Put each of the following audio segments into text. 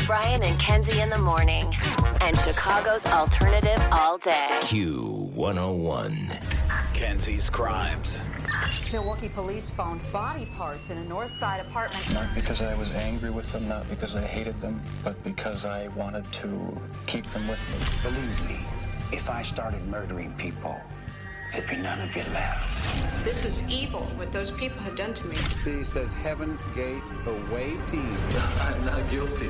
Bryant and Kenzie in the morning. And Chicago's alternative all day. Q101. Kenzie's Krimes. Milwaukee police found body parts in a North Side apartment. Not because I was angry with them, not because I hated them, but because I wanted to keep them with me. Believe me, if I started murdering people, there'd be none of you left. This is evil, what those people have done to me. She says Heaven's Gate awaiting. I'm not guilty.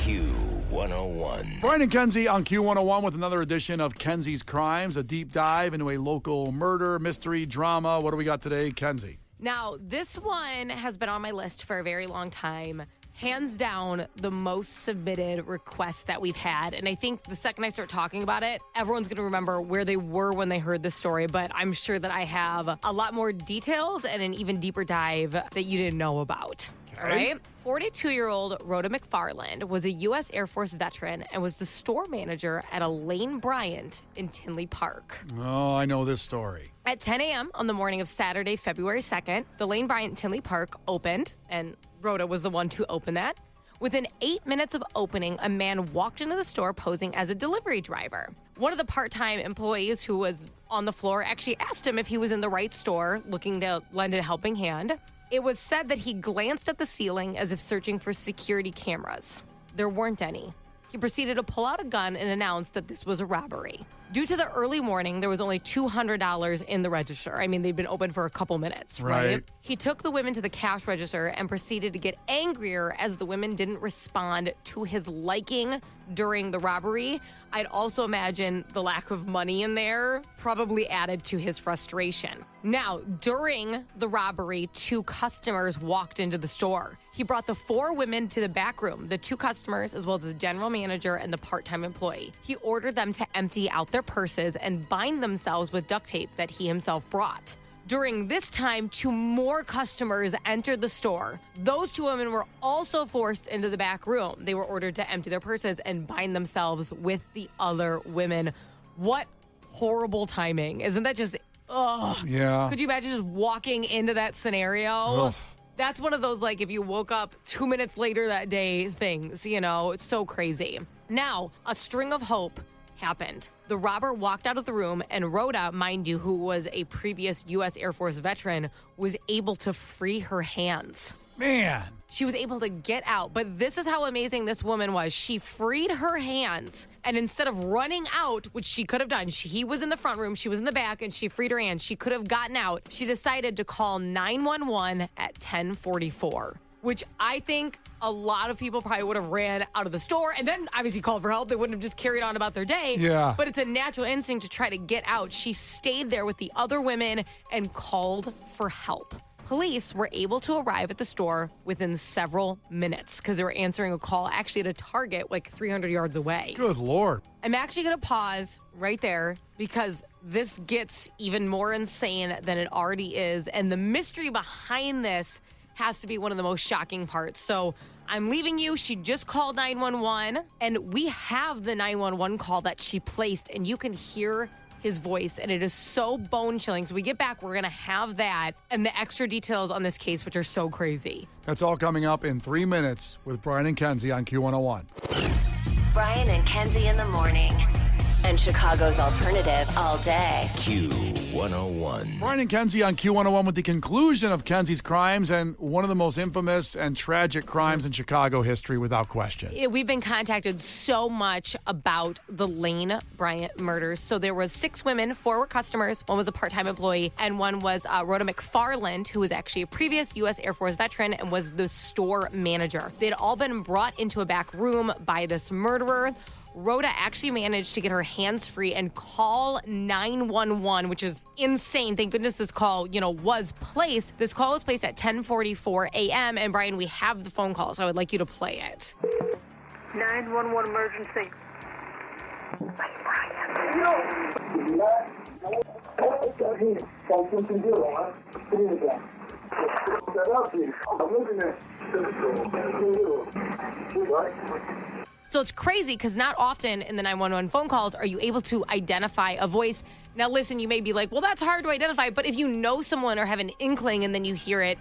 Q101. Bryant and Kenzie on Q101 with another edition of Kenzie's Krimes, a deep dive into a local murder, mystery, drama. What do we got today, Kenzie? Now, this one has been on my list for a very long time. Hands down, the most submitted request that we've had. And I think the second I start talking about it, everyone's going to remember where they were when they heard the story. But I'm sure that I have a lot more details and an even deeper dive that you didn't know about. Okay. All right? 42-year-old Rhoda McFarland was a U.S. Air Force veteran and was the store manager at a Lane Bryant in Tinley Park. Oh, I know this story. At 10 a.m. on the morning of Saturday, February 2nd, the Lane Bryant Tinley Park opened, and Rhoda was the one to open that. Within 8 minutes of opening, a man walked into the store posing as a delivery driver. One of the part-time employees who was on the floor actually asked him if he was in the right store, looking to lend a helping hand. It was said that he glanced at the ceiling as if searching for security cameras. There weren't any. He proceeded to pull out a gun and announce that this was a robbery. Due to the early morning, there was only $200 in the register. I mean, they'd been open for a couple minutes, right? He took the women to the cash register and proceeded to get angrier as the women didn't respond to his liking during the robbery. I'd also imagine the lack of money in there probably added to his frustration. Now, during the robbery, 2 customers walked into the store. He brought the 4 women to the back room, the 2 customers, as well as the general manager and the part-time employee. He ordered them to empty out their purses and bind themselves with duct tape that he himself brought. During this time, 2 more customers entered the store. Those 2 women were also forced into the back room. They were ordered to empty their purses and bind themselves with the other women. What horrible timing. Isn't that just, ugh. Yeah. Could you imagine just walking into that scenario? Ugh. That's one of those, like, if you woke up 2 minutes later that day things, you know, it's so crazy. Now, a string of hope happened. The robber walked out of the room, and Rhoda, mind you, who was a previous U.S. Air Force veteran, was able to free her hands. Man. She was able to get out, but this is how amazing this woman was. She freed her hands, and instead of running out, which she could have done, he was in the front room, she was in the back, and she freed her hands. She could have gotten out. She decided to call 911 at 10:44, which I think a lot of people probably would have ran out of the store and then obviously called for help. They wouldn't have just carried on about their day. Yeah. But it's a natural instinct to try to get out. She stayed there with the other women and called for help. Police were able to arrive at the store within several minutes because they were answering a call actually at a Target like 300 yards away. Good Lord. I'm actually going to pause right there because this gets even more insane than it already is. And the mystery behind this has to be one of the most shocking parts. So I'm leaving you. She just called 911, and we have the 911 call that she placed, and you can hear his voice, and it is so bone-chilling. So we get back, we're going to have that and the extra details on this case, which are so crazy. That's all coming up in 3 minutes with Bryant and Kenzie on Q101. Bryant and Kenzie in the morning. And Chicago's alternative all day. Q101. Bryant and Kenzie on Q101 with the conclusion of Kenzie's Krimes and one of the most infamous and tragic crimes in Chicago history without question. We've been contacted so much about the Lane Bryant murders. So there was 6 women, 4 were customers, 1 was a part-time employee, and 1 was Rhoda McFarland, who was actually a previous U.S. Air Force veteran and was the store manager. They'd all been brought into a back room by this murderer. Rhoda actually managed to get her hands free and call 911, which is insane. Thank goodness this call, was placed. This call was placed at 10:44 a.m. And Brian, we have the phone call, so I would like you to play it. 911 emergency. So it's crazy because not often in the 911 phone calls are you able to identify a voice. Now, listen, you may be like, well, that's hard to identify. But if you know someone or have an inkling and then you hear it,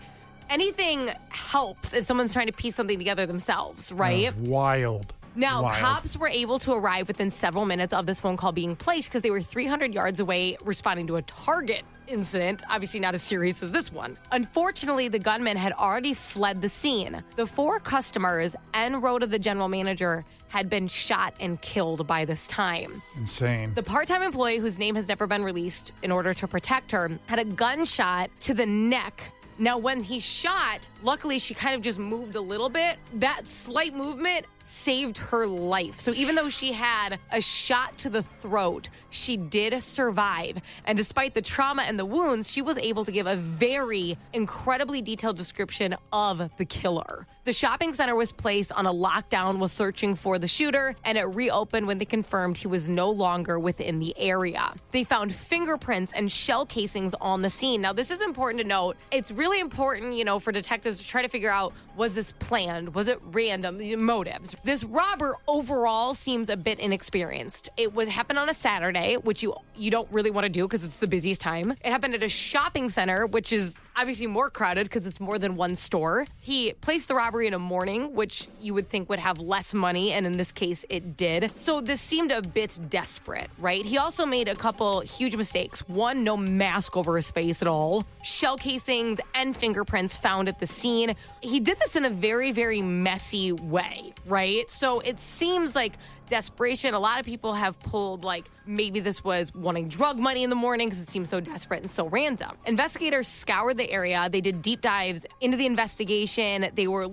anything helps if someone's trying to piece something together themselves, right? That's wild. Now, Wild. cops were able to arrive within several minutes of this phone call being placed because they were 300 yards away responding to a Target incident, obviously not as serious as this one. Unfortunately, the gunman had already fled the scene. The 4 customers and Rhoda, the general manager, had been shot and killed by this time. Insane. The part-time employee, whose name has never been released in order to protect her, had a gunshot to the neck. Now, when he shot, luckily she kind of just moved a little bit. That slight movement saved her life. So even though she had a shot to the throat, she did survive. And despite the trauma and the wounds, she was able to give a very incredibly detailed description of the killer. The shopping center was placed on a lockdown while searching for the shooter, and it reopened when they confirmed he was no longer within the area. They found fingerprints and shell casings on the scene. Now, this is important to note. It's really important, for detectives to try to figure out, was this planned? Was it random? Motives. This robber overall seems a bit inexperienced. It would happen on a Saturday, which you don't really want to do because it's the busiest time. It happened at a shopping center, which is obviously more crowded because it's more than one store. He placed the robbery in a morning, which you would think would have less money, and in this case, it did. So this seemed a bit desperate, right? He also made a couple huge mistakes. One, no mask over his face at all. Shell casings and fingerprints found at the scene. He did this in a very, very messy way, right? So it seems like desperation. A lot of people have pulled, maybe this was wanting drug money in the morning because it seems so desperate and so random. Investigators scoured the area. They did deep dives into the investigation. They were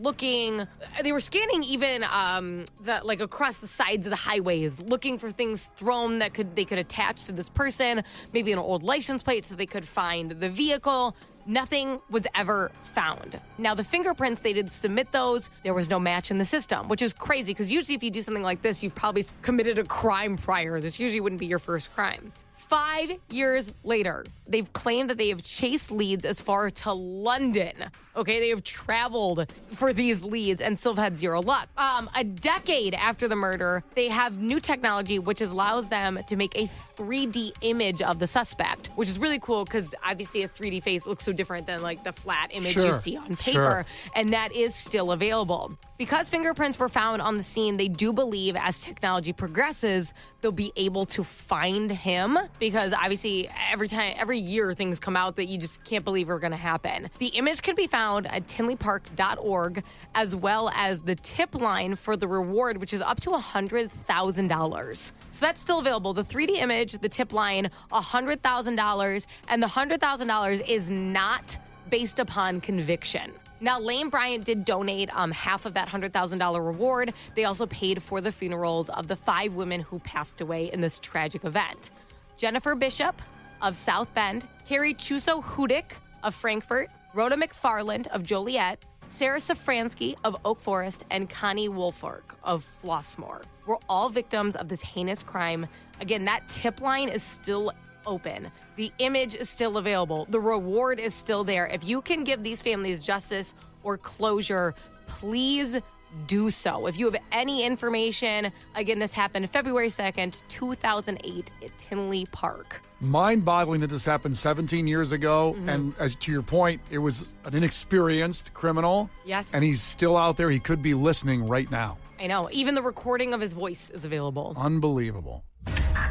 scanning even across the sides of the highways, looking for things thrown that they could attach to this person, maybe an old license plate so they could find the vehicle. Nothing was ever found. Now, the fingerprints, they did submit those. There was no match in the system, which is crazy because usually if you do something like this, you've probably committed a crime prior. This usually wouldn't be your first crime. 5 years later, they've claimed that they have chased leads as far to London. Okay, they have traveled for these leads and still have had zero luck. A decade after the murder, they have new technology which allows them to make a 3D image of the suspect, which is really cool because obviously a 3D face looks so different than the flat image you see on paper, and that is still available. Because fingerprints were found on the scene, they do believe as technology progresses, they'll be able to find him because obviously every year things come out that you just can't believe are going to happen. The image can be found at tinleypark.org as well as the tip line for the reward, which is up to $100,000. So that's still available. The 3D image, the tip line, $100,000, and the $100,000 is not based upon conviction. Now, Lane Bryant did donate half of that $100,000 reward. They also paid for the funerals of the 5 women who passed away in this tragic event. Jennifer Bishop of South Bend, Carrie Chuso Hudick of Frankfurt, Rhoda McFarland of Joliet, Sarah Safransky of Oak Forest, and Connie Wolfork of Flossmoor were all victims of this heinous crime. Again, that tip line is still open. The image is still available. The reward is still there. If you can give these families justice or closure, please do so. If you have any information, again, this happened February 2nd, 2008 at Tinley Park. Mind-boggling that this happened 17 years ago. Mm-hmm. And as to your point, it was an inexperienced criminal. Yes. And he's still out there. He could be listening right now. I know. Even the recording of his voice is available. Unbelievable.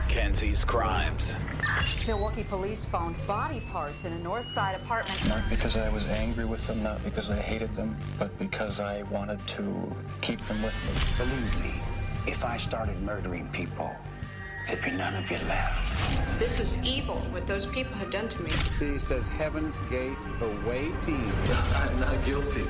Kenzie's Crimes. Milwaukee police found body parts in a North Side apartment. Not because I was angry with them, not because I hated them, but because I wanted to keep them with me. Believe me, if I started murdering people, there'd be none of you left. This is evil, what those people have done to me. See, says Heaven's Gate away team. I'm not guilty.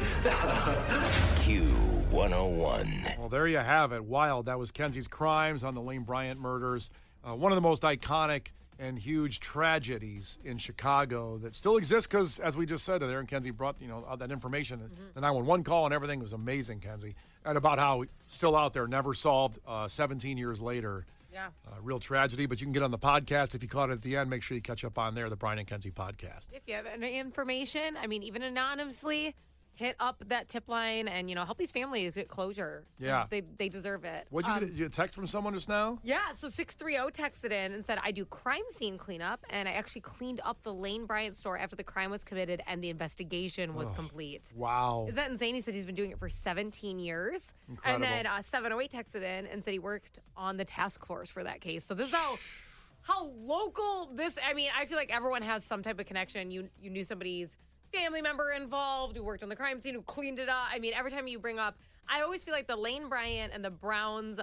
Q101. Well, there you have it. Wild. That was Kenzie's Crimes on the Lane Bryant murders. One of the most iconic and huge tragedies in Chicago that still exists because, as we just said, there and Kenzie brought that information. Mm-hmm. The 911 call and everything was amazing, Kenzie, and about how still out there, never solved 17 years later. Yeah. Real tragedy, but you can get on the podcast. If you caught it at the end, make sure you catch up on there, the Bryant and Kenzie podcast. If you have any information, even anonymously, hit up that tip line and, help these families get closure. Yeah. They deserve it. What'd you get? You get a text from someone just now? Yeah, so 630 texted in and said, I do crime scene cleanup, and I actually cleaned up the Lane Bryant store after the crime was committed and the investigation was complete. Wow. Isn't that insane? He said he's been doing it for 17 years. Incredible. And then 708 texted in and said he worked on the task force for that case. So this is how local this, I feel like everyone has some type of connection. You knew somebody's family member involved who worked on the crime scene, who cleaned it up. Every time you bring up, I always feel like the Lane Bryant and the Browns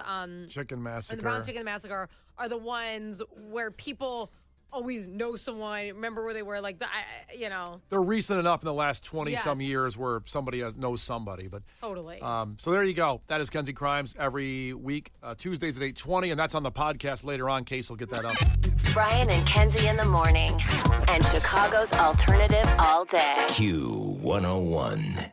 Chicken Massacre. and the Browns Chicken Massacre are the ones where people always know someone. Remember where they were, like They're recent enough in the last 20-some Yes. years where somebody knows somebody. But Totally. So there you go. That is Kenzie Krimes every week, Tuesdays at 8:20, and that's on the podcast later on. Case will get that up. Brian and Kenzie in the morning. And Chicago's alternative all day. Q101.